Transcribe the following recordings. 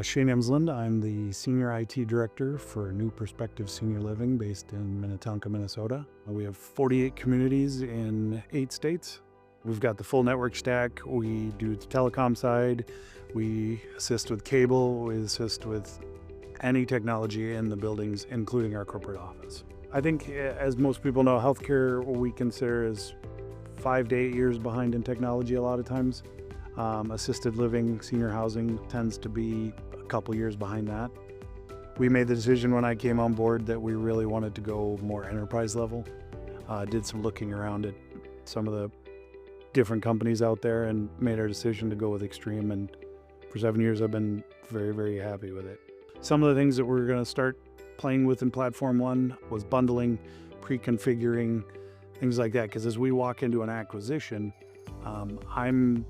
Shane Emsland. I'm the Senior IT Director for New Perspective Senior Living based in Minnetonka, Minnesota. We have 48 communities in 8 states. We've got the full network stack. We do the telecom side. We assist with cable. We assist with any technology in the buildings, including our corporate office. I think, as most people know, healthcare we consider is 5 to 8 years behind in technology a lot of times. Assisted living, senior housing tends to be a couple years behind that. We made the decision when I came on board that we really wanted to go more enterprise level. Did some looking around at some of the different companies out there and made our decision to go with Extreme. And for 7 years, I've been very, very happy with it. Some of the things that we're going to start playing with in Platform 1 was bundling, pre-configuring, things like that. Because as we walk into an acquisition, I'm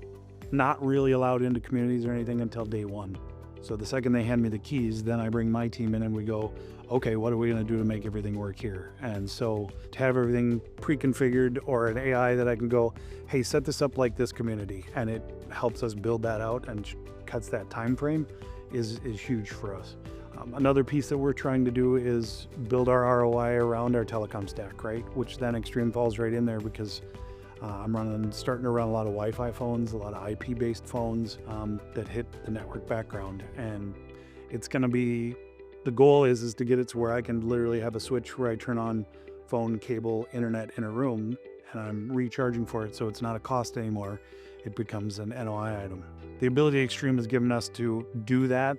not really allowed into communities or anything until day one. So the second they hand me the keys, then I bring my team in and we go, okay, what are we going to do to make everything work here? And so to have everything pre-configured or an AI that I can go, hey, set this up like this community, and it helps us build that out and cuts that time frame is huge for us. Another piece that we're trying to do is build our ROI around our telecom stack, right? Which then Extreme falls right in there because I'm starting to run a lot of Wi-Fi phones, a lot of IP-based phones that hit the network background. And it's going to be, the goal is to get it to where I can literally have a switch where I turn on phone, cable, internet in a room, and I'm recharging for it, so it's not a cost anymore. It becomes an NOI item. The ability Extreme has given us to do that,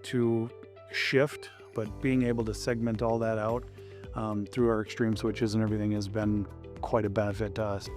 to shift, but being able to segment all that out through our Extreme switches and everything has been quite a benefit to us.